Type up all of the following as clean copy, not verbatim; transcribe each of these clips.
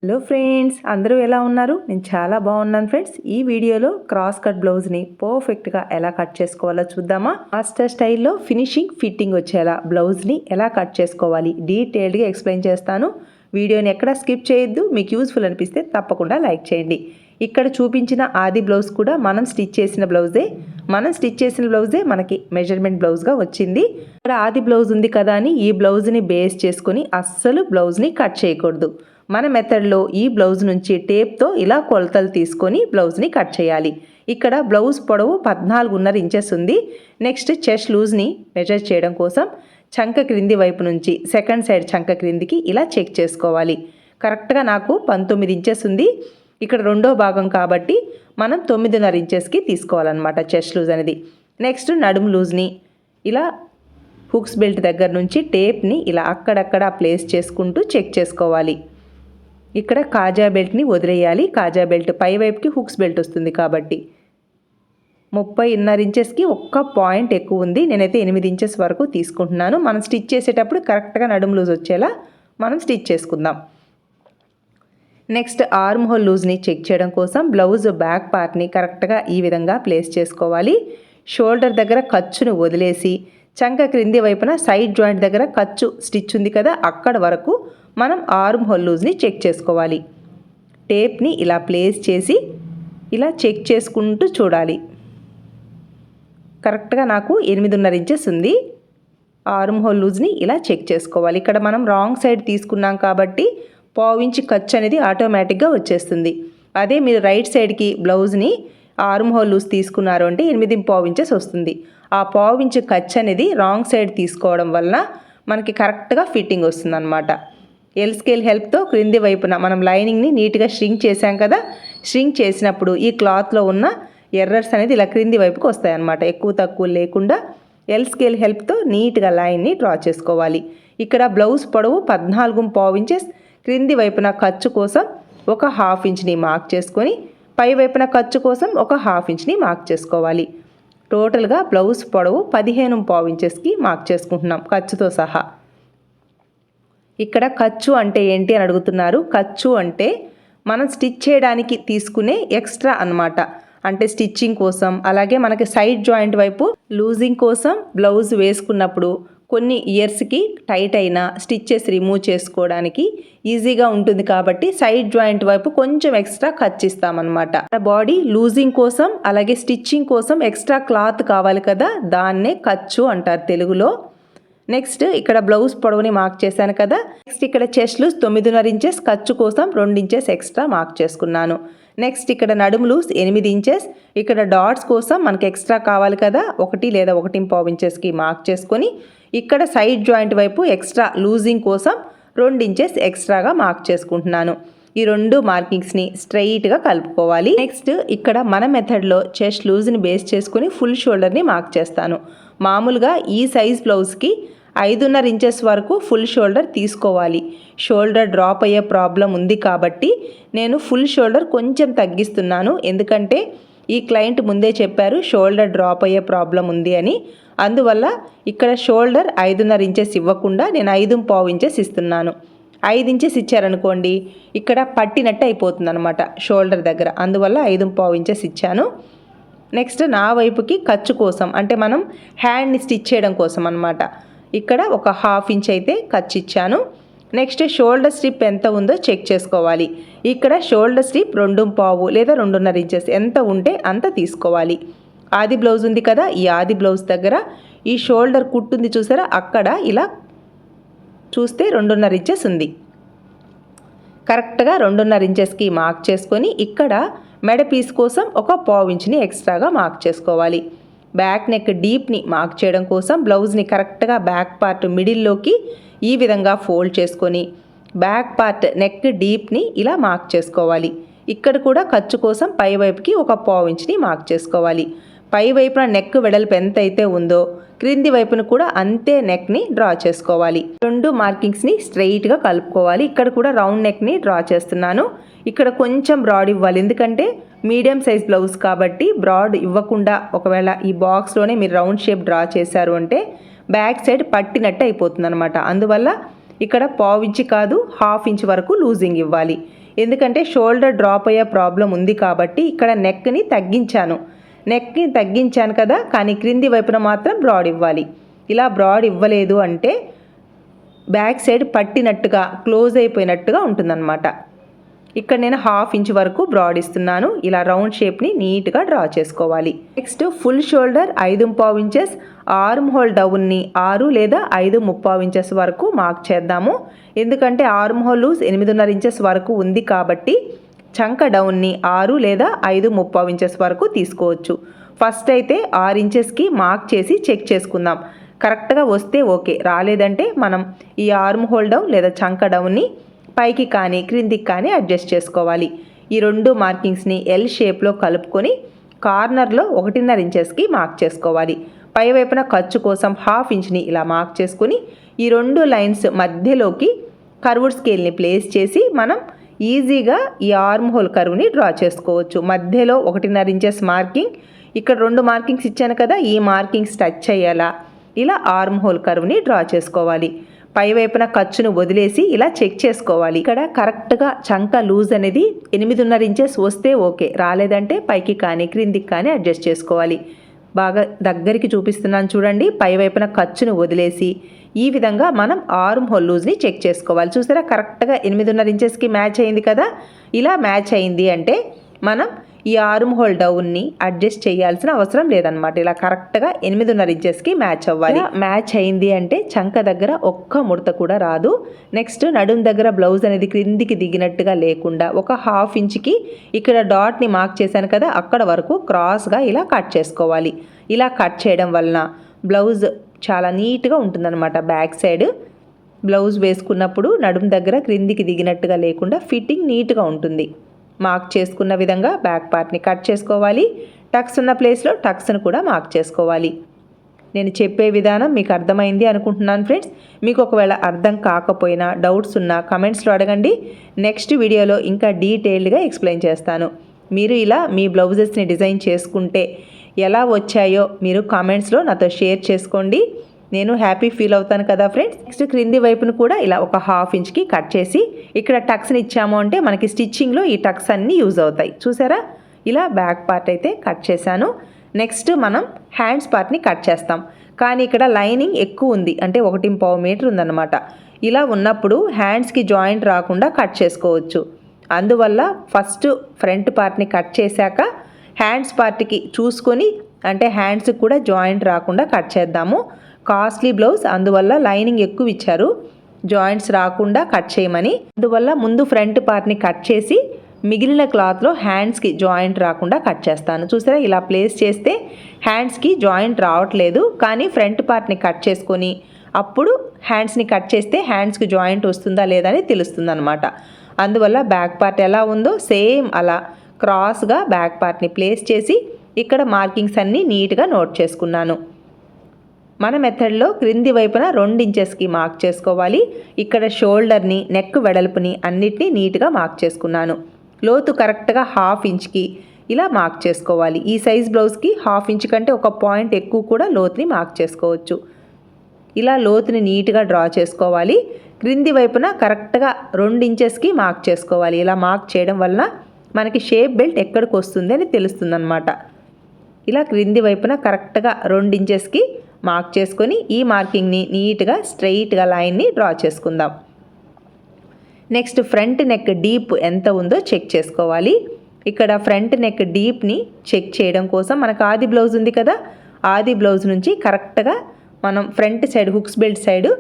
Hello friends, అందరూ ఎలా ఉన్నారు? నేను చాలా బాగున్నాను ఫ్రెండ్స్. ఈ వీడియోలో క్రాస్ కట్ బ్లౌజ్ని పర్ఫెక్ట్గా ఎలా కట్ చేసుకోవాలో చూద్దామా. మాస్టర్ స్టైల్లో ఫినిషింగ్ ఫిట్టింగ్ వచ్చేలా బ్లౌజ్ని ఎలా కట్ చేసుకోవాలి డీటెయిల్డ్గా ఎక్స్ప్లెయిన్ చేస్తాను. వీడియోని ఎక్కడ స్కిప్ చేయొద్దు. మీకు యూస్ఫుల్ అనిపిస్తే తప్పకుండా లైక్ చేయండి. ఇక్కడ చూపించిన ఆది బ్లౌజ్ కూడా మనం స్టిచ్ చేసిన బ్లౌజే మనకి మెజర్మెంట్ బ్లౌజ్గా వచ్చింది. ఇక్కడ ఆది బ్లౌజ్ ఉంది కదా అని ఈ బ్లౌజ్ని బేస్ చేసుకొని అస్సలు బ్లౌజ్ని కట్ చేయకూడదు. మన మెథడ్లో ఈ బ్లౌజ్ నుంచి టేప్తో ఇలా కొలతలు తీసుకొని బ్లౌజ్ని కట్ చేయాలి. ఇక్కడ బ్లౌజ్ పొడవు 14.5 ఇంచెస్ ఉంది. నెక్స్ట్ చెస్ట్ లూజ్ని మెజర్ చేయడం కోసం చంక క్రింది వైపు నుంచి సెకండ్ సైడ్ చంక క్రిందికి ఇలా చెక్ చేసుకోవాలి. కరెక్ట్గా నాకు 19 ఇంచెస్ ఉంది. ఇక్కడ రెండో భాగం కాబట్టి మనం 9.5 ఇంచెస్కి తీసుకోవాలన్నమాట చెస్ట్ లూజ్ అనేది. నెక్స్ట్ నడుము లూజ్ని ఇలా హుక్స్ బెల్ట్ దగ్గర నుంచి టేప్ని ఇలా అక్కడక్కడ ప్లేస్ చేసుకుంటూ చెక్ చేసుకోవాలి. ఇక్కడ కాజా బెల్ట్ని వదిలేయాలి. కాజా బెల్ట్ పై వైపుకి హుక్స్ బెల్ట్ వస్తుంది కాబట్టి 30.5 ఇంచెస్కి ఒక్క పాయింట్ ఎక్కువ ఉంది. నేనైతే 8 ఇంచెస్ వరకు తీసుకుంటున్నాను. మనం స్టిచ్ చేసేటప్పుడు కరెక్ట్గా నడుము లూజ్ వచ్చేలా మనం స్టిచ్ చేసుకుందాం. నెక్స్ట్ ఆర్మ్ హోల్ లూజ్ని చెక్ చేయడం కోసం బ్లౌజ్ బ్యాక్ పార్ట్ని కరెక్ట్గా ఈ విధంగా ప్లేస్ చేసుకోవాలి. షోల్డర్ దగ్గర ఖర్చును వదిలేసి చంక క్రింది వైపున సైడ్ జాయింట్ దగ్గర ఖర్చు స్టిచ్ ఉంది కదా, అక్కడ వరకు మనం ఆర్మ్ హోల్ లూజ్ని చెక్ చేసుకోవాలి. టేప్ని ఇలా ప్లేస్ చేసి ఇలా చెక్ చేసుకుంటూ చూడాలి. కరెక్ట్గా నాకు 8.5 ఇంచెస్ ఉంది. ఆర్మ్ హోల్ లూజ్ని ఇలా చెక్ చేసుకోవాలి. ఇక్కడ మనం రాంగ్ సైడ్ తీసుకున్నాం కాబట్టి 1/4 ఇంచ్ ఖర్చు అనేది ఆటోమేటిక్గా వచ్చేస్తుంది. అదే మీరు రైట్ సైడ్కి బ్లౌజ్ని ఆర్మ్ హోల్ లూజ్ తీసుకున్నారు అంటే 8.5 ఇంచెస్ వస్తుంది. ఆ 1/4 ఇంచ్ ఖర్చు అనేది రాంగ్ సైడ్ తీసుకోవడం వలన మనకి కరెక్ట్గా ఫిట్టింగ్ వస్తుంది అన్నమాట. ఎల్ స్కేల్ హెల్ప్తో క్రింది వైపున మనం లైనింగ్ని నీట్గా ష్రింక్ చేసాం కదా, ష్రింక్ చేసినప్పుడు ఈ క్లాత్లో ఉన్న ఎర్రర్స్ అనేది ఇలా క్రింది వైపుకి వస్తాయన్నమాట. ఎక్కువ తక్కువ లేకుండా ఎల్ స్కేల్ హెల్ప్తో నీట్గా లైన్ని డ్రా చేసుకోవాలి. ఇక్కడ బ్లౌజ్ పొడవు 14.5 ఇంచెస్. క్రింది వైపున ఖర్చు కోసం ఒక 1/2 ఇంచ్ని మార్క్ చేసుకొని పై వైపున ఖర్చు కోసం ఒక 1/2 ఇంచ్ని మార్క్ చేసుకోవాలి. టోటల్గా బ్లౌజ్ పొడవు 15.5 ఇంచెస్కి మార్క్ చేసుకుంటున్నాం ఖర్చుతో సహా. ఇక్కడ ఖర్చు అంటే ఏంటి అని అడుగుతున్నారు. ఖర్చు అంటే మనం స్టిచ్ చేయడానికి తీసుకునే ఎక్స్ట్రా అన్నమాట. అంటే స్టిచ్చింగ్ కోసం, అలాగే మనకి సైడ్ జాయింట్ వైపు లూజింగ్ కోసం బ్లౌజ్ వేసుకున్నప్పుడు కొన్ని ఇయర్స్కి టైట్ అయినా స్టిచ్చెస్ రిమూవ్ చేసుకోవడానికి ఈజీగా ఉంటుంది కాబట్టి సైడ్ జాయింట్ వైపు కొంచెం ఎక్స్ట్రా ఖర్చు ఇస్తామన్నమాట. బాడీ లూజింగ్ కోసం అలాగే స్టిచ్చింగ్ కోసం ఎక్స్ట్రా క్లాత్ కావాలి కదా, దాన్నే ఖర్చు అంటారు తెలుగులో. నెక్స్ట్ ఇక్కడ బ్లౌజ్ పొడవుని మార్క్ చేశాను కదా. నెక్స్ట్ ఇక్కడ చెస్ట్ లూజ్ 9.5 ఇంచెస్, ఖర్చు కోసం 2 ఇంచెస్ ఎక్స్ట్రా మార్క్ చేసుకున్నాను. నెక్స్ట్ ఇక్కడ నడుము లూజ్ 8 ఇంచెస్. ఇక్కడ డాట్స్ కోసం మనకి ఎక్స్ట్రా కావాలి కదా, 1 లేదా 1.5 ఇంచెస్కి మార్క్ చేసుకొని ఇక్కడ సైడ్ జాయింట్ వైపు ఎక్స్ట్రా లూజింగ్ కోసం 2 ఇంచెస్ ఎక్స్ట్రాగా మార్క్ చేసుకుంటున్నాను. ఈ 2 మార్కింగ్స్ని స్ట్రైట్గా కలుపుకోవాలి. నెక్స్ట్ ఇక్కడ మన మెథడ్లో చెస్ట్ లూజ్ని బేస్ చేసుకుని ఫుల్ షోల్డర్ని మార్క్ చేస్తాను. మామూలుగా ఈ సైజ్ బ్లౌజ్కి 5.5 ఇంచెస్ వరకు ఫుల్ షోల్డర్ తీసుకోవాలి. షోల్డర్ డ్రాప్ అయ్యే ప్రాబ్లం ఉంది కాబట్టి నేను ఫుల్ షోల్డర్ కొంచెం తగ్గిస్తున్నాను. ఎందుకంటే ఈ క్లయింట్ ముందే చెప్పారు షోల్డర్ డ్రాప్ అయ్యే ప్రాబ్లం ఉంది అని. అందువల్ల ఇక్కడ షోల్డర్ 5.5 ఇంచెస్ ఇవ్వకుండా నేను 5.5 ఇంచెస్ ఇస్తున్నాను. 5 ఇంచెస్ ఇచ్చారనుకోండి ఇక్కడ పట్టినట్టు అయిపోతుంది అనమాట షోల్డర్ దగ్గర. అందువల్ల 5.5 ఇంచెస్ ఇచ్చాను. నెక్స్ట్ నా వైపుకి ఖర్చు కోసం అంటే మనం హ్యాండ్ని స్టిచ్ చేయడం కోసం అనమాట. ఇక్కడ ఒక 1/2 ఇంచ్ అయితే ఖర్చు ఇచ్చాను. నెక్స్ట్ షోల్డర్ స్ట్రిప్ ఎంత ఉందో చెక్ చేసుకోవాలి. ఇక్కడ షోల్డర్ స్ట్రిప్ 2.5 లేదా 2.5 ఇంచెస్ ఎంత ఉంటే అంత తీసుకోవాలి. ఆది బ్లౌజ్ ఉంది కదా, ఈ ఆది బ్లౌజ్ దగ్గర ఈ షోల్డర్ కుట్టుంది చూసారా, అక్కడ ఇలా చూస్తే 2.5 ఇంచెస్ ఉంది. కరెక్ట్గా 2.5 ఇంచెస్కి మార్క్ చేసుకొని ఇక్కడ మెడ పీస్ కోసం ఒక 1/4 ఇంచ్ని ఎక్స్ట్రాగా మార్క్ చేసుకోవాలి. బ్యాక్ నెక్ డీప్ని మార్క్ చేయడం కోసం బ్లౌజ్ని కరెక్ట్గా బ్యాక్ పార్ట్ మిడిల్లోకి ఈ విధంగా ఫోల్డ్ చేసుకొని బ్యాక్ పార్ట్ నెక్ డీప్ని ఇలా మార్క్ చేసుకోవాలి. ఇక్కడ కూడా ఖర్చు కోసం పై వైపుకి ఒక 1/4 ఇంచ్ని మార్క్ చేసుకోవాలి. పై వైపున నెక్ వెడల్పు ఎంత అయితే ఉందో క్రింది వైపున కూడా అంతే నెక్ని డ్రా చేసుకోవాలి. 2 మార్కింగ్స్ని స్ట్రైట్గా కలుపుకోవాలి. ఇక్కడ కూడా రౌండ్ నెక్ని డ్రా చేస్తున్నాను. ఇక్కడ కొంచెం బ్రాడ్ ఇవ్వాలి, ఎందుకంటే మీడియం సైజ్ బ్లౌజ్ కాబట్టి బ్రాడ్ ఇవ్వకుండా ఒకవేళ ఈ బాక్స్లోనే మీరు రౌండ్ షేప్ డ్రా చేశారు అంటే బ్యాక్ సైడ్ పట్టినట్టు అయిపోతుంది అనమాట. అందువల్ల ఇక్కడ 1/4 ఇంచ్ కాదు 1/2 ఇంచ్ వరకు లూజింగ్ ఇవ్వాలి. ఎందుకంటే షోల్డర్ డ్రాప్ అయ్యే ప్రాబ్లం ఉంది కాబట్టి ఇక్కడ నెక్ని తగ్గించాను కదా, కానీ క్రింది వైపున మాత్రం బ్రాడ్ ఇవ్వాలి. ఇలా బ్రాడ్ ఇవ్వలేదు అంటే బ్యాక్ సైడ్ పట్టినట్టుగా క్లోజ్ అయిపోయినట్టుగా ఉంటుందన్నమాట. ఇక్కడ నేను 1/2 ఇంచ్ వరకు బ్రాడ్ ఇస్తున్నాను. ఇలా రౌండ్ షేప్ని నీట్గా డ్రా చేసుకోవాలి. Next full shoulder 5.25 inches, arm hole డౌన్ని 6 లేదా 5.25 ఇంచెస్ వరకు మార్క్ చేద్దాము. ఎందుకంటే ఆర్మ్ హోల్ లూజ్ 8.5 ఇంచెస్ వరకు ఉంది కాబట్టి చంక డౌన్ని 6 లేదా 5.25 ఇంచెస్ వరకు తీసుకోవచ్చు. ఫస్ట్ అయితే 6 ఇంచెస్కి మార్క్ చేసి చెక్ చేసుకుందాం. కరెక్ట్గా వస్తే ఓకే, రాలేదంటే మనం ఈ ఆర్మ్ హోల్ డౌన్ లేదా చంక డౌన్ని పైకి కానీ క్రిందికి కానీ అడ్జస్ట్ చేసుకోవాలి. ఈ 2 మార్కింగ్స్ని ఎల్ షేప్లో కలుపుకొని కార్నర్లో 1.5 ఇంచెస్కి మార్క్ చేసుకోవాలి. పై వైపున ఖర్చు కోసం 1/2 ఇంచ్ని ఇలా మార్క్ చేసుకుని ఈ 2 లైన్స్ మధ్యలోకి కర్వ్డ్ స్కేల్ని ప్లేస్ చేసి మనం ఈజీగా ఈ ఆర్మ్ హోల్ కర్వ్ని డ్రా చేసుకోవచ్చు. మధ్యలో 1.5 ఇంచెస్ మార్కింగ్, ఇక్కడ 2 మార్కింగ్స్ ఇచ్చాను కదా, ఈ మార్కింగ్స్ టచ్ అయ్యేలా ఇలా ఆర్మ్ హోల్ కర్వ్ని డ్రా చేసుకోవాలి. పై వైపున ఖర్చును వదిలేసి ఇలా చెక్ చేసుకోవాలి. ఇక్కడ కరెక్ట్గా చంక లూజ్ అనేది 8.5 ఇంచెస్ వస్తే ఓకే, రాలేదంటే పైకి కానీ క్రిందికి కానీ అడ్జస్ట్ చేసుకోవాలి. బాగా దగ్గరికి చూపిస్తున్నాను చూడండి. పై వైపున ఖర్చును వదిలేసి ఈ విధంగా మనం ఆర్మ్ హోల్ లూజ్ని చెక్ చేసుకోవాలి. చూసారా, కరెక్ట్గా 8.5 ఇంచెస్కి మ్యాచ్ అయింది కదా. ఇలా మ్యాచ్ అయింది అంటే మనం ఈ ఆర్మ్ హోల్ డౌన్ని అడ్జస్ట్ చేయాల్సిన అవసరం లేదనమాట. ఇలా కరెక్ట్గా 8.5 ఇంచెస్కి మ్యాచ్ అవ్వాలి. మ్యాచ్ అయింది అంటే చంక దగ్గర ఒక్క ముడత కూడా రాదు. నెక్స్ట్ నడుం దగ్గర బ్లౌజ్ అనేది క్రిందికి దిగినట్టుగా లేకుండా ఒక 1/2 ఇంచ్కి ఇక్కడ డాట్ని మార్క్ చేశాను కదా, అక్కడ వరకు క్రాస్గా ఇలా కట్ చేసుకోవాలి. ఇలా కట్ చేయడం వలన బ్లౌజ్ చాలా నీట్గా ఉంటుందన్నమాట. బ్యాక్ సైడ్ బ్లౌజ్ వేసుకున్నప్పుడు నడుం దగ్గర క్రిందికి దిగినట్టుగా లేకుండా ఫిట్టింగ్ నీట్గా ఉంటుంది. మార్క్ చేసుకున్న విధంగా బ్యాక్ పార్ట్ని కట్ చేసుకోవాలి. టక్స్ ఉన్న ప్లేస్లో టక్స్ను కూడా మార్క్ చేసుకోవాలి. నేను చెప్పే విధానం మీకు అర్థమైంది అనుకుంటున్నాను ఫ్రెండ్స్. మీకు ఒకవేళ అర్థం కాకపోయినా డౌట్స్ ఉన్నా కమెంట్స్లో అడగండి. నెక్స్ట్ వీడియోలో ఇంకా డీటెయిల్డ్గా ఎక్స్ప్లెయిన్ చేస్తాను. మీరు ఇలా మీ బ్లౌజెస్ని డిజైన్ చేసుకుంటే ఎలా వచ్చాయో మీరు కామెంట్స్లో నాతో షేర్ చేసుకోండి. నేను హ్యాపీ ఫీల్ అవుతాను కదా ఫ్రెండ్స్. నెక్స్ట్ క్రింది వైపును కూడా ఇలా ఒక 1/2 ఇంచ్కి కట్ చేసి ఇక్కడ టక్స్ని ఇచ్చాము అంటే మనకి స్టిచ్చింగ్లో ఈ టక్స్ అన్నీ యూజ్ అవుతాయి. చూసారా, ఇలా బ్యాక్ పార్ట్ అయితే కట్ చేశాను. నెక్స్ట్ మనం హ్యాండ్స్ పార్ట్ని కట్ చేస్తాం. కానీ ఇక్కడ లైనింగ్ ఎక్కువ ఉంది, అంటే 1.25 మీటర్ ఉందన్నమాట. ఇలా ఉన్నప్పుడు హ్యాండ్స్కి జాయింట్ రాకుండా కట్ చేసుకోవచ్చు. అందువల్ల ఫస్ట్ ఫ్రంట్ పార్ట్ని కట్ చేశాక హ్యాండ్స్ పార్ట్కి చూసుకొని, అంటే హ్యాండ్స్కి కూడా జాయింట్ రాకుండా కట్ చేద్దాము. కాస్ట్లీ బ్లౌజ్, అందువల్ల లైనింగ్ ఎక్కువ ఇచ్చారు, జాయింట్స్ రాకుండా కట్ చేయమని. అందువల్ల ముందు ఫ్రంట్ పార్ట్ని కట్ చేసి మిగిలిన క్లాత్లో హ్యాండ్స్కి జాయింట్ రాకుండా కట్ చేస్తాను. చూసారా, ఇలా ప్లేస్ చేస్తే హ్యాండ్స్కి జాయింట్ రావట్లేదు, కానీ ఫ్రంట్ పార్ట్ని కట్ చేసుకొని అప్పుడు హ్యాండ్స్ని కట్ చేస్తే హ్యాండ్స్కి జాయింట్ వస్తుందా లేదా అని తెలుస్తుంది అనమాట. అందువల్ల బ్యాక్ పార్ట్ ఎలా ఉందో సేమ్ అలా క్రాస్గా బ్యాక్ పార్ట్ని ప్లేస్ చేసి ఇక్కడ మార్కింగ్స్ అన్నీ నీట్గా నోట్ చేసుకున్నాను. మన మెథడ్లో క్రింది వైపున 2 ఇంచెస్కి మార్క్ చేసుకోవాలి. ఇక్కడ షోల్డర్ని, నెక్ వెడల్పుని అన్నిటినీ నీట్గా మార్క్ చేసుకున్నాను. లోతు కరెక్ట్గా 1/2 ఇంచ్కి ఇలా మార్క్ చేసుకోవాలి. ఈ సైజ్ బ్లౌజ్కి 1/2 ఇంచ్ కంటే ఒక పాయింట్ ఎక్కువ కూడా లోతుని మార్క్ చేసుకోవచ్చు. ఇలా లోతుని నీట్గా డ్రా చేసుకోవాలి. క్రింది వైపున కరెక్ట్గా 2 ఇంచెస్కి మార్క్ చేసుకోవాలి. ఇలా మార్క్ చేయడం వలన మనకి షేప్ బెల్ట్ ఎక్కడికి వస్తుంది అని తెలుస్తుందన్నమాట. ఇలా క్రింది వైపున కరెక్ట్గా 2 ఇంచెస్కి మార్క్ చేసుకొని ఈ మార్కింగ్ని నీట్గా స్ట్రైట్గా లైన్ని డ్రా చేసుకుందాం. నెక్స్ట్ ఫ్రంట్ నెక్ డీప్ ఎంత ఉందో చెక్ చేసుకోవాలి. ఇక్కడ ఫ్రంట్ నెక్ డీప్ని చెక్ చేయడం కోసం మనకు ఆది బ్లౌజ్ ఉంది కదా, ఆది బ్లౌజ్ నుంచి కరెక్ట్గా మనం front side hooks belt side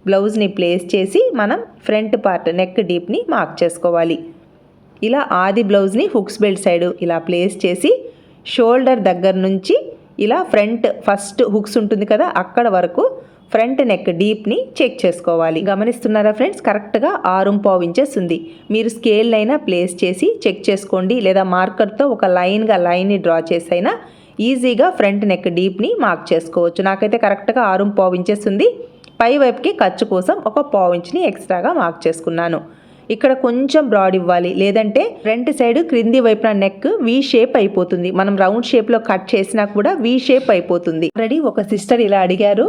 బ్లౌజ్ని ప్లేస్ చేసి మనం ఫ్రంట్ పార్ట్ నెక్ డీప్ని మార్క్ చేసుకోవాలి. ఇలా ఆది బ్లౌజ్ని హుక్స్ బెల్ట్ సైడ్ ఇలా ప్లేస్ చేసి షోల్డర్ దగ్గర నుంచి ఇలా ఫ్రంట్ ఫస్ట్ హుక్స్ ఉంటుంది కదా, అక్కడ వరకు ఫ్రంట్ నెక్ డీప్ని చెక్ చేసుకోవాలి. గమనిస్తున్నారా ఫ్రెండ్స్, కరెక్ట్గా 6.25 ఇంచెస్ ఉంది. మీరు స్కేల్ అయినా ప్లేస్ చేసి చెక్ చేసుకోండి, లేదా మార్కర్తో ఒక లైన్ని డ్రా చేసైనా ఈజీగా ఫ్రంట్ నెక్ డీప్ని మార్క్ చేసుకోవచ్చు. నాకైతే కరెక్ట్గా 6.25 ఇంచెస్ ఉంది. పై వైపుకి ఖర్చు కోసం ఒక 1/4 ఇంచ్ని ఎక్స్ట్రాగా మార్క్ చేసుకున్నాను. ఇక్కడ కొంచెం బ్రాడ్ ఇవ్వాలి, లేదంటే ఫ్రంట్ సైడ్ క్రింది వైపున నెక్ వి షేప్ అయిపోతుంది. మనం రౌండ్ షేప్లో కట్ చేసినా కూడా వి షేప్ అయిపోతుంది. ఆల్రెడీ ఒక సిస్టర్ ఇలా అడిగారు,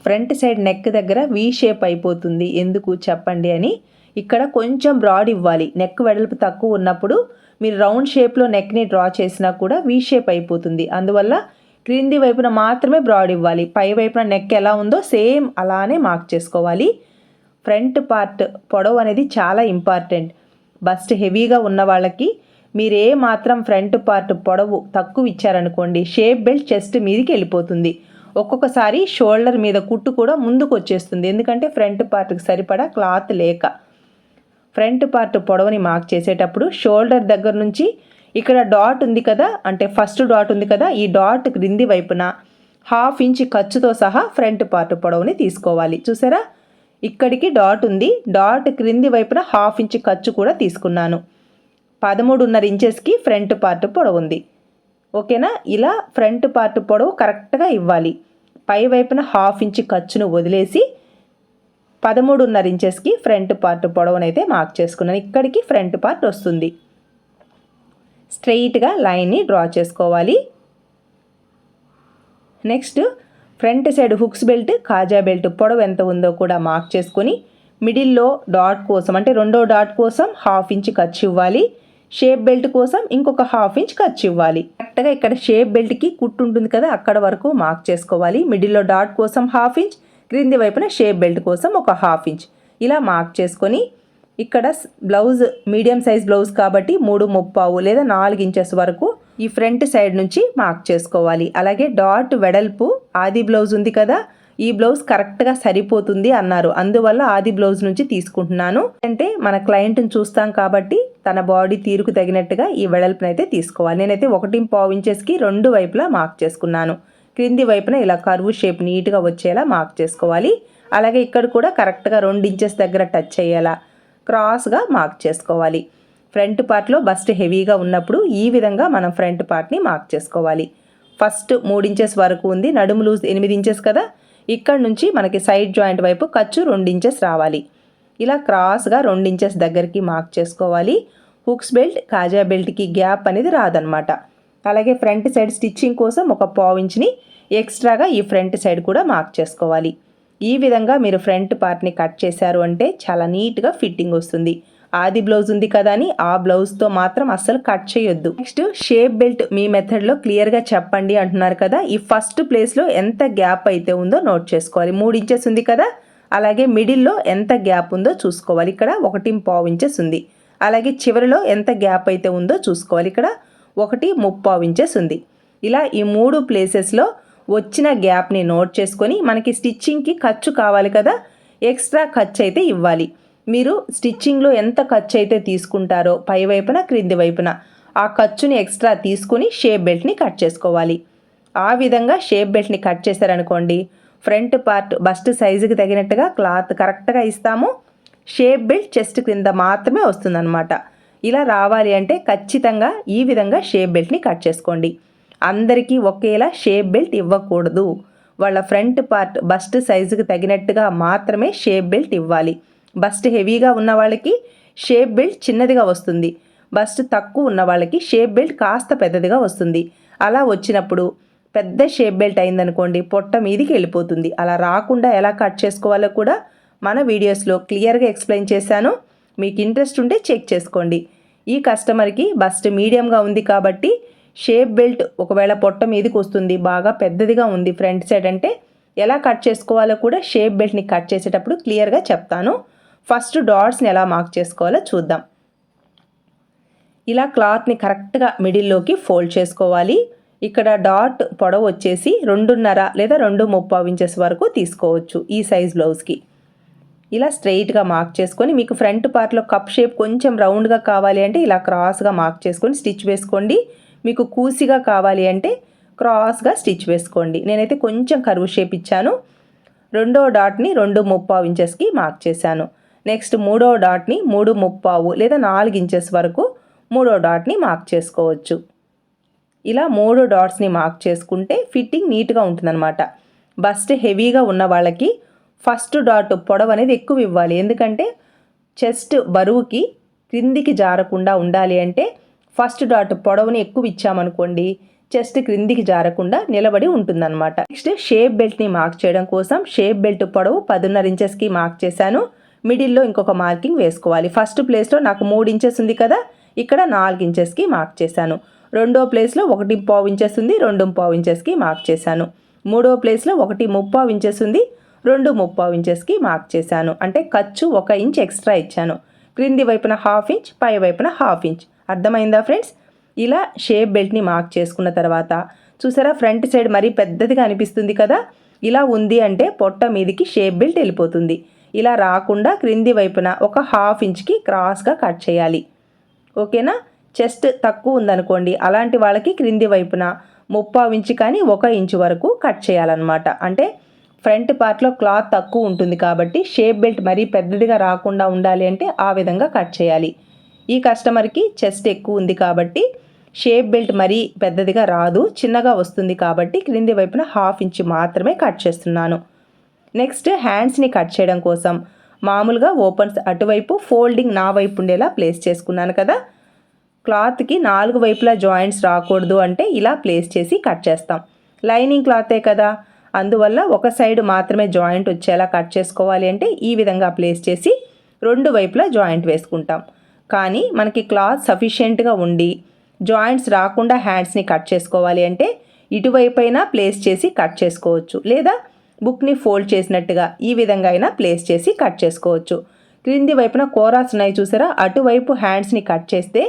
ఫ్రంట్ సైడ్ నెక్ దగ్గర వి షేప్ అయిపోతుంది ఎందుకు చెప్పండి అని. ఇక్కడ కొంచెం బ్రాడ్ ఇవ్వాలి. నెక్ వెడల్పు తక్కువ ఉన్నప్పుడు మీరు రౌండ్ షేప్లో నెక్ని డ్రా చేసినా కూడా వీ షేప్ అయిపోతుంది. అందువల్ల క్రింది వైపున మాత్రమే బ్రాడ్ ఇవ్వాలి. పై వైపున నెక్ ఎలా ఉందో సేమ్ అలానే మార్క్ చేసుకోవాలి. ఫ్రంట్ పార్ట్ పొడవు అనేది చాలా ఇంపార్టెంట్. బస్ట్ హెవీగా ఉన్న వాళ్ళకి మీరే మాత్రం ఫ్రంట్ పార్ట్ పొడవు తక్కువ ఇచ్చారనుకోండి, షేప్ బెల్ట్ చెస్ట్ మీదకి వెళ్ళిపోతుంది. ఒక్కొక్కసారి షోల్డర్ మీద కుట్టు కూడా ముందుకు వచ్చేస్తుంది, ఎందుకంటే ఫ్రంట్ పార్ట్కి సరిపడా క్లాత్ లేక. ఫ్రంట్ పార్ట్ పొడవుని మార్క్ చేసేటప్పుడు షోల్డర్ దగ్గర నుంచి ఇక్కడ డాట్ ఉంది కదా, అంటే ఫస్ట్ డాట్ ఉంది కదా, ఈ డాట్ క్రింది వైపున 1/2 ఇంచ్ ఖర్చుతో సహా ఫ్రంట్ పార్ట్ పొడవుని తీసుకోవాలి. చూసారా, ఇక్కడికి డాట్ ఉంది, డాట్ క్రింది వైపున 1/2 ఇంచ్ ఖర్చు కూడా తీసుకున్నాను. 13.5 ఇంచెస్కి ఫ్రంట్ పార్ట్ పొడవు ఉంది. ఓకేనా, ఇలా ఫ్రంట్ పార్ట్ పొడవు కరెక్ట్గా ఇవ్వాలి. పై వైపున 1/2 ఇంచ్ ఖర్చును వదిలేసి 13.5 ఇంచెస్కి ఫ్రంట్ పార్ట్ పొడవునైతే మార్క్ చేసుకున్నాను. ఇక్కడికి ఫ్రంట్ పార్ట్ వస్తుంది. స్ట్రెయిట్గా లైన్ని డ్రా చేసుకోవాలి. Next front side hooks belt, కాజా బెల్ట్ పొడవు ఎంత ఉందో కూడా మార్క్ చేసుకొని మిడిల్లో డాట్ కోసం, అంటే రెండో డాట్ కోసం 1/2 ఇంచ్ ఖర్చు ఇవ్వాలి. షేప్ బెల్ట్ కోసం ఇంకొక 1/2 ఇంచ్ ఖర్చు ఇవ్వాలి. కరెక్ట్గా ఇక్కడ షేప్ బెల్ట్కి కుట్టు ఉంటుంది కదా, అక్కడ వరకు మార్క్ చేసుకోవాలి. మిడిల్లో డాట్ కోసం 1/2 ఇంచ్, క్రింది వైపున షేప్ బెల్ట్ కోసం ఒక 1/2 ఇంచ్ ఇలా మార్క్ చేసుకొని ఇక్కడ బ్లౌజ్ మీడియం సైజ్ బ్లౌజ్ కాబట్టి 3/3 లేదా 4 ఇంచెస్ వరకు ఈ ఫ్రంట్ సైడ్ నుంచి మార్క్ చేసుకోవాలి. అలాగే డాట్ వెడల్పు ఆది బ్లౌజ్ ఉంది కదా, ఈ బ్లౌజ్ కరెక్ట్గా సరిపోతుంది అన్నారు, అందువల్ల ఆది బ్లౌజ్ నుంచి తీసుకుంటున్నాను. అంటే మన క్లయింట్ని చూస్తాం కాబట్టి తన బాడీ తీరుకు తగినట్టుగా ఈ వెడల్పునైతే తీసుకోవాలి. నేనైతే 1.5 ఇంచెస్కి రెండు వైపులా మార్క్ చేసుకున్నాను. క్రింది వైపున ఇలా కర్వ్ షేప్ నీట్గా వచ్చేలా మార్క్ చేసుకోవాలి. అలాగే ఇక్కడ కూడా కరెక్ట్గా 2 ఇంచెస్ దగ్గర టచ్ అయ్యేలా క్రాస్గా మార్క్ చేసుకోవాలి. ఫ్రంట్ పార్ట్లో బస్ట్ హెవీగా ఉన్నప్పుడు ఈ విధంగా మనం ఫ్రంట్ పార్ట్ని మార్క్ చేసుకోవాలి. ఫస్ట్ 3 ఇంచెస్ వరకు ఉంది, నడుము లూజ్ 8 ఇంచెస్ కదా, ఇక్కడ నుంచి మనకి సైడ్ జాయింట్ వైపు ఖర్చు 2 ఇంచెస్ రావాలి. ఇలా క్రాస్గా 2 ఇంచెస్ దగ్గరికి మార్క్ చేసుకోవాలి. హుక్స్ బెల్ట్, కాజా బెల్ట్కి గ్యాప్ అనేది రాదనమాట. అలాగే ఫ్రంట్ సైడ్ స్టిచ్చింగ్ కోసం ఒక 1/4 ఇంచ్ని ఎక్స్ట్రాగా ఈ ఫ్రంట్ సైడ్ కూడా మార్క్ చేసుకోవాలి. ఈ విధంగా మీరు ఫ్రంట్ పార్ట్ని కట్ చేశారు అంటే చాలా నీట్గా ఫిట్టింగ్ వస్తుంది. ఆది బ్లౌజ్ ఉంది కదా అని ఆ బ్లౌజ్తో మాత్రం అస్సలు కట్ చేయొద్దు. నెక్స్ట్ షేప్ బెల్ట్ మీ మెథడ్లో క్లియర్గా చెప్పండి అంటున్నారు కదా, ఈ ఫస్ట్ ప్లేస్లో ఎంత గ్యాప్ అయితే ఉందో నోట్ చేసుకోవాలి. 3 ఇంచెస్ ఉంది కదా, అలాగే మిడిల్లో ఎంత గ్యాప్ ఉందో చూసుకోవాలి. ఇక్కడ 1.5 ఇంచెస్ ఉంది. అలాగే చివరిలో ఎంత గ్యాప్ అయితే ఉందో చూసుకోవాలి. ఇక్కడ 1.3 ఇంచెస్ ఉంది. ఇలా ఈ 3 ప్లేసెస్లో వచ్చిన గ్యాప్ని నోట్ చేసుకొని మనకి స్టిచ్చింగ్కి ఖర్చు కావాలి కదా, ఎక్స్ట్రా ఖర్చు అయితే ఇవ్వాలి. మీరు స్టిచ్చింగ్లో ఎంత ఖర్చు అయితే తీసుకుంటారో పై వైపున క్రింది వైపున ఆ ఖర్చుని ఎక్స్ట్రా తీసుకుని షేప్ బెల్ట్ని కట్ చేసుకోవాలి. ఆ విధంగా షేప్ బెల్ట్ని కట్ చేశారనుకోండి, ఫ్రంట్ పార్ట్ బస్ట్ సైజుకి తగినట్టుగా క్లాత్ కరెక్ట్గా ఇస్తాము. షేప్ బెల్ట్ చెస్ట్ క్రింద మాత్రమే వస్తుందన్నమాట. ఇలా రావాలి అంటే ఖచ్చితంగా ఈ విధంగా షేప్ బెల్ట్ని కట్ చేసుకోండి. అందరికీ ఒకేలా షేప్ బెల్ట్ ఇవ్వకూడదు. వాళ్ళ ఫ్రంట్ పార్ట్ బస్ట్ సైజుకి తగినట్టుగా మాత్రమే షేప్ బెల్ట్ ఇవ్వాలి. బస్ట్ హెవీగా ఉన్న వాళ్ళకి షేప్ బెల్ట్ చిన్నదిగా వస్తుంది, బస్ట్ తక్కువ ఉన్న వాళ్ళకి షేప్ బెల్ట్ కాస్త పెద్దదిగా వస్తుంది. అలా వచ్చినప్పుడు పెద్ద షేప్ బెల్ట్ అయిందనుకోండి, పొట్ట మీదికి వెళ్ళిపోతుంది. అలా రాకుండా ఎలా కట్ చేసుకోవాలో కూడా మన వీడియోస్లో క్లియర్గా ఎక్స్ప్లెయిన్ చేశాను. మీకు ఇంట్రెస్ట్ ఉంటే చెక్ చేసుకోండి. ఈ కస్టమర్కి బస్ట్ మీడియంగా ఉంది కాబట్టి షేప్ బెల్ట్ ఒకవేళ పొట్ట మీదకి వస్తుంది, బాగా పెద్దదిగా ఉంది ఫ్రంట్ సైడ్ అంటే ఎలా కట్ చేసుకోవాలో కూడా షేప్ బెల్ట్ని కట్ చేసేటప్పుడు క్లియర్గా చెప్తాను. ఫస్ట్ డాట్స్ని ఎలా మార్క్ చేసుకోవాలో చూద్దాం. ఇలా క్లాత్ని కరెక్ట్గా మిడిల్లోకి ఫోల్డ్ చేసుకోవాలి. ఇక్కడ డాట్ పొడవు వచ్చేసి 2.5 లేదా 2.3 ఇంచెస్ వరకు తీసుకోవచ్చు ఈ సైజ్ బ్లౌజ్కి. ఇలా స్ట్రెయిట్గా మార్క్ చేసుకొని మీకు ఫ్రంట్ పార్ట్లో కప్ షేప్ కొంచెం రౌండ్గా కావాలి అంటే ఇలా క్రాస్గా మార్క్ చేసుకొని స్టిచ్ వేసుకోండి. మీకు కూసిగా కావాలి అంటే క్రాస్గా స్టిచ్ వేసుకోండి. నేనైతే కొంచెం కర్వ్ షేప్ ఇచ్చాను. రెండో డాట్ని 2.3 ఇంచెస్కి మార్క్ చేశాను. నెక్స్ట్ మూడో డాట్ని 3.3 లేదా 4 ఇంచెస్ వరకు మూడో డాట్ని మార్క్ చేసుకోవచ్చు. ఇలా 3 డాట్స్ని మార్క్ చేసుకుంటే ఫిట్టింగ్ నీట్గా ఉంటుందన్నమాట. బస్ట్ హెవీగా ఉన్న వాళ్ళకి ఫస్ట్ డాట్ పొడవు అనేది ఎక్కువ ఇవ్వాలి, ఎందుకంటే చెస్ట్ బరువుకి క్రిందికి జారకుండా ఉండాలి అంటే ఫస్ట్ డాట్ పొడవుని ఎక్కువ ఇచ్చామనుకోండి, చెస్ట్ క్రిందికి జారకుండా నిలబడి ఉంటుందన్నమాట. నెక్స్ట్ షేప్ బెల్ట్ని మార్క్ చేయడం కోసం షేప్ బెల్ట్ పొడవు 10.5 ఇంచెస్కి మార్క్ చేశాను. మిడిల్లో ఇంకొక మార్కింగ్ వేసుకోవాలి. ఫస్ట్ ప్లేస్లో నాకు 3 ఇంచెస్ ఉంది కదా, ఇక్కడ 4 ఇంచెస్కి మార్క్ చేశాను. రెండో ప్లేస్లో 1.5 ఇంచెస్ ఉంది, 2.5 ఇంచెస్కి మార్క్ చేశాను. మూడో ప్లేస్లో 1.5 ఇంచెస్ ఉంది, 2.5 ఇంచెస్కి మార్క్ చేశాను. అంటే ఖర్చు 1 ఇంచ్ ఎక్స్ట్రా ఇచ్చాను. క్రింది వైపున 1/2 ఇంచ్, పై వైపున 1/2 ఇంచ్. అర్థమైందా ఫ్రెండ్స్? ఇలా షేప్ బెల్ట్ని మార్క్ చేసుకున్న తర్వాత చూసారా, ఫ్రంట్ సైడ్ మరీ పెద్దదిగా అనిపిస్తుంది కదా, ఇలా ఉంది అంటే పొట్ట మీదకి షేప్ బెల్ట్ వెళ్ళిపోతుంది. ఇలా రాకుండా క్రింది వైపున ఒక 1/2 ఇంచ్కి క్రాస్గా కట్ చేయాలి. ఓకేనా? చెస్ట్ తక్కువ ఉందనుకోండి, అలాంటి వాళ్ళకి క్రింది వైపున 3/4 ఇంచ్ కానీ 1 ఇంచ్ వరకు కట్ చేయాలన్నమాట. అంటే ఫ్రంట్ పార్ట్లో క్లాత్ తక్కువ ఉంటుంది కాబట్టి షేప్ బెల్ట్ మరీ పెద్దదిగా రాకుండా ఉండాలి అంటే ఆ విధంగా కట్ చేయాలి. ఈ కస్టమర్కి చెస్ట్ ఎక్కువ ఉంది కాబట్టి షేప్ బెల్ట్ మరీ పెద్దదిగా రాదు, చిన్నగా వస్తుంది కాబట్టి క్రింది వైపున 1/2 ఇంచ్ మాత్రమే కట్ చేస్తున్నాను. నెక్స్ట్ హ్యాండ్స్ని కట్ చేయడం కోసం మామూలుగా ఓపెన్స్ అటువైపు, ఫోల్డింగ్ నా వైపు ఉండేలా ప్లేస్ చేసుకున్నాను కదా. క్లాత్కి 4 వైపులా జాయింట్స్ రాకూడదు అంటే ఇలా ప్లేస్ చేసి కట్ చేస్తాం. లైనింగ్ క్లాతే కదా, అందువల్ల ఒక సైడ్ మాత్రమే జాయింట్ వచ్చేలా కట్ చేసుకోవాలి అంటే ఈ విధంగా ప్లేస్ చేసి 2 వైపులా జాయింట్ వేసుకుంటాం. కానీ మనకి క్లాత్ సఫిషియెంట్గా ఉండి జాయింట్స్ రాకుండా హ్యాండ్స్ని కట్ చేసుకోవాలి అంటే ఇటువైపైనా ప్లేస్ చేసి కట్ చేసుకోవచ్చు, లేదా బుక్ని ఫోల్డ్ చేసినట్టుగా ఈ విధంగా అయినా ప్లేస్ చేసి కట్ చేసుకోవచ్చు. క్రింది వైపున కోరాస్ ఉన్నాయి చూసారా, అటువైపు హ్యాండ్స్ని కట్ చేస్తే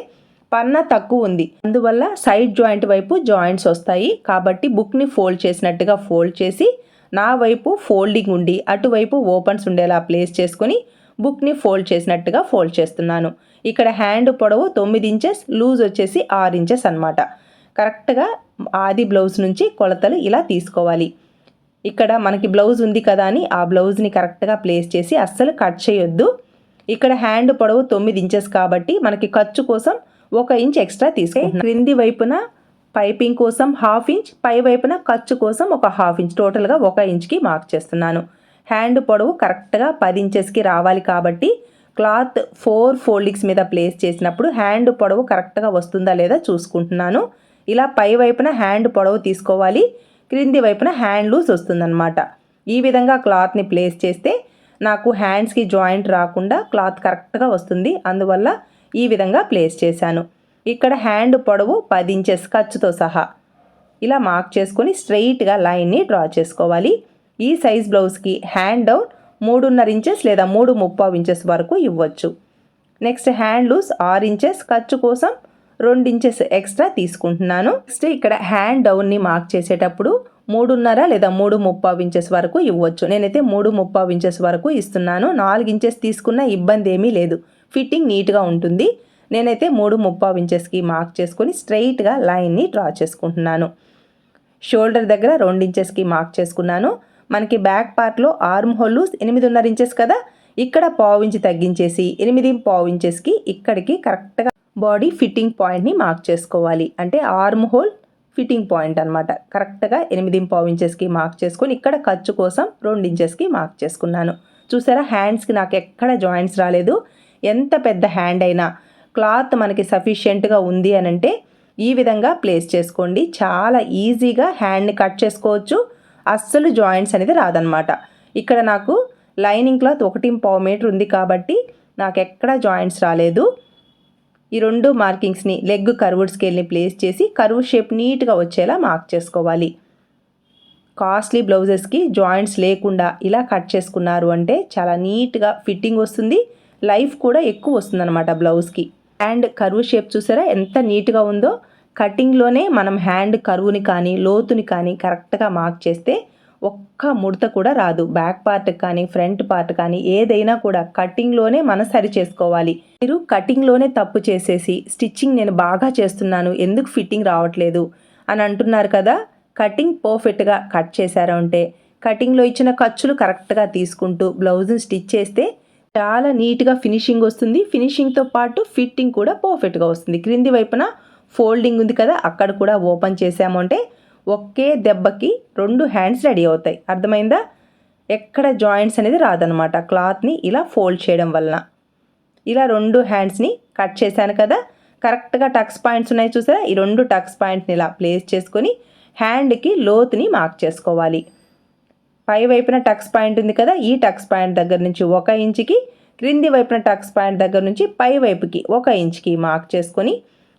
పన్నా తక్కువ ఉంది, అందువల్ల సైడ్ జాయింట్ వైపు జాయింట్స్ వస్తాయి. కాబట్టి బుక్ని ఫోల్డ్ చేసినట్టుగా ఫోల్డ్ చేసి నా వైపు ఫోల్డింగ్ ఉండి అటువైపు ఓపెన్స్ ఉండేలా ప్లేస్ చేసుకొని బుక్ని ఫోల్డ్ చేసినట్టుగా ఫోల్డ్ చేస్తున్నాను. ఇక్కడ హ్యాండ్ పొడవు 9 ఇంచెస్, లూజ్ వచ్చేసి 6 ఇంచెస్ అనమాట. కరెక్ట్గా ఆది బ్లౌజ్ నుంచి కొలతలు ఇలా తీసుకోవాలి. ఇక్కడ మనకి బ్లౌజ్ ఉంది కదా అని ఆ బ్లౌజ్ని కరెక్ట్గా ప్లేస్ చేసి అస్సలు కట్ చేయొద్దు. ఇక్కడ హ్యాండ్ పొడవు 9 ఇంచెస్ కాబట్టి మనకి ఖర్చు కోసం 1 ఇంచ్ ఎక్స్ట్రా తీసుకుంటున్నాను. క్రింది వైపున పైపింగ్ కోసం 1/2 ఇంచ్, పై వైపున ఖర్చు కోసం ఒక 1/2 ఇంచ్, టోటల్గా 1 ఇంచ్కి మార్క్ చేస్తున్నాను. హ్యాండ్ పొడవు కరెక్ట్గా 10 ఇంచెస్కి రావాలి కాబట్టి క్లాత్ 4 ఫోల్డింగ్స్ మీద ప్లేస్ చేసినప్పుడు హ్యాండ్ పొడవు కరెక్ట్గా వస్తుందా లేదా చూసుకుంటున్నాను. ఇలా పై వైపున హ్యాండ్ పొడవు తీసుకోవాలి, క్రింది వైపున హ్యాండ్ లూజ్ వస్తుందన్నమాట. ఈ విధంగా క్లాత్ని ప్లేస్ చేస్తే నాకు హ్యాండ్స్కి జాయింట్ రాకుండా క్లాత్ కరెక్ట్గా వస్తుంది, అందువల్ల ఈ విధంగా ప్లేస్ చేశాను. ఇక్కడ హ్యాండ్ పొడవు 10 ఇంచెస్ ఖర్చుతో సహా ఇలా మార్క్ చేసుకొని స్ట్రెయిట్గా లైన్ని డ్రా చేసుకోవాలి. ఈ సైజ్ బ్లౌజ్కి హ్యాండ్ డౌన్ 3.5 ఇంచెస్ లేదా 3.5 ఇంచెస్ వరకు ఇవ్వచ్చు. నెక్స్ట్ హ్యాండ్ లూజ్ 6 ఇంచెస్, ఖర్చు కోసం 2 ఇంచెస్ ఎక్స్ట్రా తీసుకుంటున్నాను. నెక్స్ట్ ఇక్కడ హ్యాండ్ డౌన్ని మార్క్ చేసేటప్పుడు 3.5 లేదా 3.5 ఇంచెస్ వరకు ఇవ్వచ్చు. నేనైతే 3.5 ఇంచెస్ వరకు ఇస్తున్నాను. 4 ఇంచెస్ తీసుకున్న ఇబ్బంది ఏమీ లేదు, ఫిట్టింగ్ నీట్గా ఉంటుంది. నేనైతే 3.5 ఇంచెస్కి మార్క్ చేసుకొని స్ట్రెయిట్గా లైన్ని డ్రా చేసుకుంటున్నాను. షోల్డర్ దగ్గర 2 ఇంచెస్కి మార్క్ చేసుకున్నాను. మనకి బ్యాక్ పార్ట్లో ఆర్మ్ హోల్ లూజ్ 8.5 ఇంచెస్ కదా, ఇక్కడ 1/4 ఇంచ్ తగ్గించేసి 8.5 ఇంచెస్కి ఇక్కడికి కరెక్ట్గా బాడీ ఫిట్టింగ్ పాయింట్ని మార్క్ చేసుకోవాలి. అంటే ఆర్మ్ హోల్ ఫిట్టింగ్ పాయింట్ అనమాట. కరెక్ట్గా 8.5 ఇంచెస్కి మార్క్ చేసుకొని ఇక్కడ ఖర్చు కోసం 2 ఇంచెస్కి మార్క్ చేసుకున్నాను. చూసారా, హ్యాండ్స్కి నాకు ఎక్కడ జాయింట్స్ రాలేదు. ఎంత పెద్ద హ్యాండ్ అయినా క్లాత్ మనకి సఫిషియెంట్గా ఉంది అని అంటే ఈ విధంగా ప్లేస్ చేసుకోండి. చాలా ఈజీగా హ్యాండ్ని కట్ చేసుకోవచ్చు, అస్సలు జాయింట్స్ అనేది రాదనమాట. ఇక్కడ నాకు లైనింగ్ క్లాత్ 1.5 మీటర్ ఉంది కాబట్టి నాకు ఎక్కడ జాయింట్స్ రాలేదు. ఈ 2 మార్కింగ్స్ని లెగ్ కర్వ్డ్ స్కేల్ని ప్లేస్ చేసి కర్వ్ షేప్ నీట్గా వచ్చేలా మార్క్ చేసుకోవాలి. కాస్ట్లీ బ్లౌజెస్కి జాయింట్స్ లేకుండా ఇలా కట్ చేసుకున్నారు అంటే చాలా నీట్గా ఫిట్టింగ్ వస్తుంది, లైఫ్ కూడా ఎక్కువ వస్తుందన్నమాట బ్లౌజ్కి. హ్యాండ్ కర్వ్ షేప్ చూసారా ఎంత నీట్గా ఉందో. కటింగ్లోనే మనం హ్యాండ్ కర్వ్ని కానీ లోతుని కానీ కరెక్ట్గా మార్క్ చేస్తే ఒక్క ముడత కూడా రాదు. బ్యాక్ పార్ట్ కానీ ఫ్రంట్ పార్ట్ కానీ ఏదైనా కూడా కటింగ్లోనే మనం సరి చేసుకోవాలి. మీరు కటింగ్లోనే తప్పు చేసేసి స్టిచ్చింగ్ నేను బాగా చేస్తున్నాను, ఎందుకు ఫిట్టింగ్ రావట్లేదు అని అంటున్నారు కదా. కటింగ్ పర్ఫెక్ట్గా కట్ చేశారు అంటే కటింగ్లో ఇచ్చిన ఖర్చులు కరెక్ట్గా తీసుకుంటూ బ్లౌజ్ని స్టిచ్ చేస్తే చాలా నీట్గా ఫినిషింగ్ వస్తుంది. ఫినిషింగ్తో పాటు ఫిట్టింగ్ కూడా పర్ఫెక్ట్గా వస్తుంది. క్రింది వైపున ఫోల్డింగ్ ఉంది కదా, అక్కడ కూడా ఓపెన్ చేసాము అంటే ఒకే దెబ్బకి 2 హ్యాండ్స్ రెడీ అవుతాయి. అర్థమైందా? ఎక్కడ జాయింట్స్ అనేది రాదనమాట క్లాత్ని ఇలా ఫోల్డ్ చేయడం వలన. ఇలా 2 హ్యాండ్స్ని కట్ చేశాను కదా, కరెక్ట్గా టక్స్ పాయింట్స్ ఉన్నాయి చూసారా, ఈ 2 టక్స్ పాయింట్ని ఇలా ప్లేస్ చేసుకొని హ్యాండ్కి లోతుని మార్క్ చేసుకోవాలి. పై వైపున టక్స్ పాయింట్ ఉంది కదా, ఈ టక్స్ పాయింట్ దగ్గర నుంచి 1 ఇంచుకి క్రింది వైపున టక్స్ పాయింట్ దగ్గర నుంచి పై వైపుకి 1 ఇంచ్కి మార్క్ చేసుకొని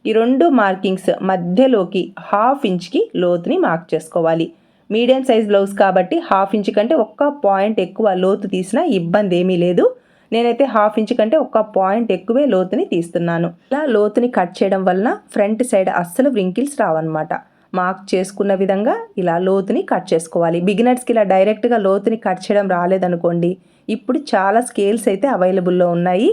ఈ 2 మార్కింగ్స్ మధ్యలోకి 1/2 ఇంచ్కి లోతుని మార్క్ చేసుకోవాలి. మీడియం సైజ్ బ్లౌజ్ కాబట్టి 1/2 ఇంచ్ కంటే 1 పాయింట్ ఎక్కువ లోతు తీసినా ఇబ్బంది ఏమీ లేదు. నేనైతే 1/2 ఇంచ్ కంటే 1 పాయింట్ ఎక్కువే లోతుని తీస్తున్నాను. ఇలా లోతుని కట్ చేయడం వలన ఫ్రంట్ సైడ్ అస్సలు వ్రింకిల్స్ రావన్నమాట. మార్క్ చేసుకున్న విధంగా ఇలా లోతుని కట్ చేసుకోవాలి. బిగినర్స్కి ఇలా డైరెక్ట్గా లోతుని కట్ చేయడం రాలేదనుకోండి, ఇప్పుడు చాలా స్కేల్స్ అయితే అవైలబుల్లో ఉన్నాయి.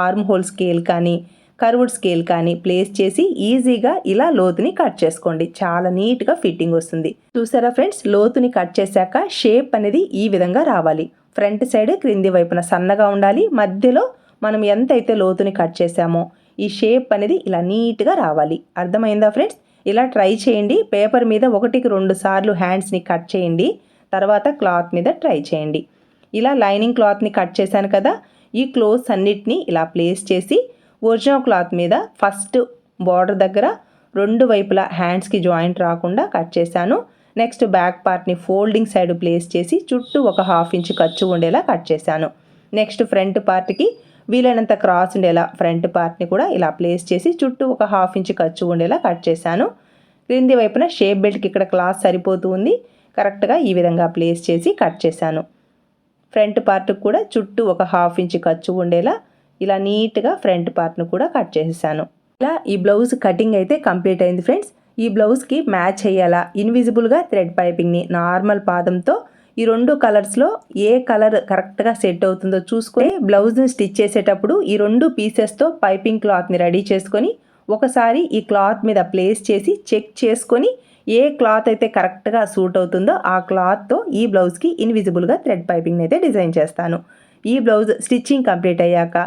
ఆర్మ్ హోల్ స్కేల్ కానీ కర్వ్డ్ స్కేల్ కానీ ప్లేస్ చేసి ఈజీగా ఇలా లోతుని కట్ చేసుకోండి. చాలా నీట్గా ఫిట్టింగ్ వస్తుంది. చూసారా ఫ్రెండ్స్, లోతుని కట్ చేశాక షేప్ అనేది ఈ విధంగా రావాలి. ఫ్రంట్ సైడ్ క్రింది వైపున సన్నగా ఉండాలి. మధ్యలో మనం ఎంతైతే లోతుని కట్ చేసామో ఈ షేప్ అనేది ఇలా నీట్గా రావాలి. అర్థమైందా ఫ్రెండ్స్? ఇలా ట్రై చేయండి. పేపర్ మీద 1కి 2 సార్లు హ్యాండ్స్ని కట్ చేయండి. తర్వాత క్లాత్ మీద ట్రై చేయండి. ఇలా లైనింగ్ క్లాత్ని కట్ చేశాను కదా, ఈ క్లోత్స్ అన్నిటినీ ఇలా ప్లేస్ చేసి ఒరిజినల్ క్లాత్ మీద ఫస్ట్ బార్డర్ దగ్గర 2 వైపులా హ్యాండ్స్కి జాయింట్ రాకుండా కట్ చేశాను. నెక్స్ట్ బ్యాక్ పార్ట్ని ఫోల్డింగ్ సైడ్ ప్లేస్ చేసి చుట్టూ 1/2 ఇంచ్ ఖర్చు ఉండేలా కట్ చేశాను. నెక్స్ట్ ఫ్రంట్ పార్ట్కి వీలైనంత క్రాస్ ఉండేలా ఫ్రంట్ పార్ట్ని కూడా ఇలా ప్లేస్ చేసి చుట్టూ 1/2 ఇంచ్ ఖర్చు ఉండేలా కట్ చేశాను. క్రింది వైపున షేప్ బెల్ట్కి ఇక్కడ క్లాత్ సరిపోతూ ఉంది. కరెక్ట్గా ఈ విధంగా ప్లేస్ చేసి కట్ చేశాను. ఫ్రంట్ పార్ట్కి కూడా చుట్టూ 1/2 ఇంచ్ ఖర్చు ఉండేలా ఇలా నీట్గా ఫ్రంట్ పార్ట్ను కూడా కట్ చేసేసాను. ఇలా ఈ బ్లౌజ్ కటింగ్ అయితే కంప్లీట్ అయింది ఫ్రెండ్స్. ఈ బ్లౌజ్కి మ్యాచ్ అయ్యేలా ఇన్విజిబుల్గా థ్రెడ్ పైపింగ్ని నార్మల్ పాదంతో ఈ 2 కలర్స్లో ఏ కలర్ కరెక్ట్గా సెట్ అవుతుందో చూసుకొని బ్లౌజ్ని స్టిచ్ చేసేటప్పుడు ఈ 2 పీసెస్తో పైపింగ్ క్లాత్ని రెడీ చేసుకొని ఒకసారి ఈ క్లాత్ మీద ప్లేస్ చేసి చెక్ చేసుకొని ఏ క్లాత్ అయితే కరెక్ట్గా సూట్ అవుతుందో ఆ క్లాత్తో ఈ బ్లౌజ్కి ఇన్విజిబుల్గా థ్రెడ్ పైపింగ్ని అయితే డిజైన్ చేస్తాను. ఈ బ్లౌజ్ స్టిచ్చింగ్ కంప్లీట్ అయ్యాక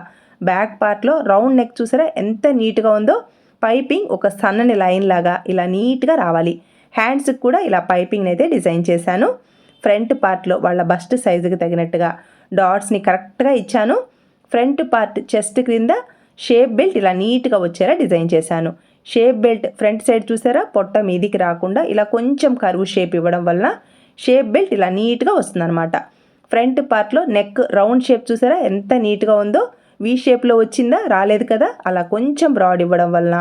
బ్యాక్ పార్ట్లో రౌండ్ నెక్ చూసారా ఎంత నీట్గా ఉందో. పైపింగ్ ఒక సన్నని లైన్ లాగా ఇలా నీట్గా రావాలి. హ్యాండ్స్కి కూడా ఇలా పైపింగ్ని అయితే డిజైన్ చేశాను. ఫ్రంట్ పార్ట్లో వాళ్ళ బస్ట్ సైజుకి తగినట్టుగా డాట్స్ని కరెక్ట్గా ఇచ్చాను. ఫ్రంట్ పార్ట్ చెస్ట్ క్రింద షేప్ బెల్ట్ ఇలా నీట్గా వచ్చేలా డిజైన్ చేశాను. షేప్ బెల్ట్ ఫ్రంట్ సైడ్ చూసారా పొట్ట మీదికి రాకుండా ఇలా కొంచెం కర్వ్ షేప్ ఇవ్వడం వలన షేప్ బెల్ట్ ఇలా నీట్గా వస్తుందన్నమాట. ఫ్రంట్ పార్ట్లో నెక్ రౌండ్ షేప్ చూసారా ఎంత నీట్గా ఉందో. వీ షేప్లో వచ్చిందా, రాలేదు కదా. అలా కొంచెం బ్రాడ్ ఇవ్వడం వలన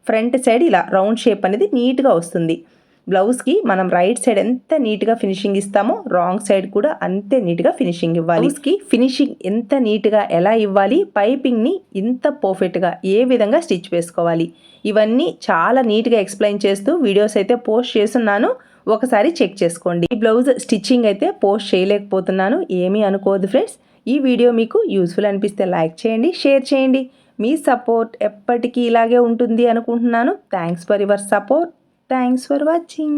ఫ్రంట్ సైడ్ ఇలా రౌండ్ షేప్ అనేది నీట్గా వస్తుంది. బ్లౌజ్కి మనం రైట్ సైడ్ ఎంత నీట్గా ఫినిషింగ్ ఇస్తామో రాంగ్ సైడ్ కూడా అంతే నీట్గా ఫినిషింగ్ ఇవ్వాలి. బ్లౌజ్కి ఫినిషింగ్ ఎంత నీట్గా ఎలా ఇవ్వాలి, పైపింగ్ని ఇంత పర్ఫెక్ట్గా ఏ విధంగా స్టిచ్ వేసుకోవాలి, ఇవన్నీ చాలా నీట్గా ఎక్స్ప్లెయిన్ చేస్తూ వీడియోస్ అయితే పోస్ట్ చేస్తున్నాను. ఒకసారి చెక్ చేసుకోండి. ఈ బ్లౌజ్ స్టిచ్చింగ్ అయితే పోస్ట్ చేయలేకపోతున్నాను, ఏమీ అనుకోవద్దు ఫ్రెండ్స్. ఈ వీడియో మీకు యూస్ఫుల్ అనిపిస్తే లైక్ చేయండి, షేర్ చేయండి. మీ సపోర్ట్ ఎప్పటికీ ఇలాగే ఉంటుంది అనుకుంటున్నాను. Thanks for your support. Thanks for watching.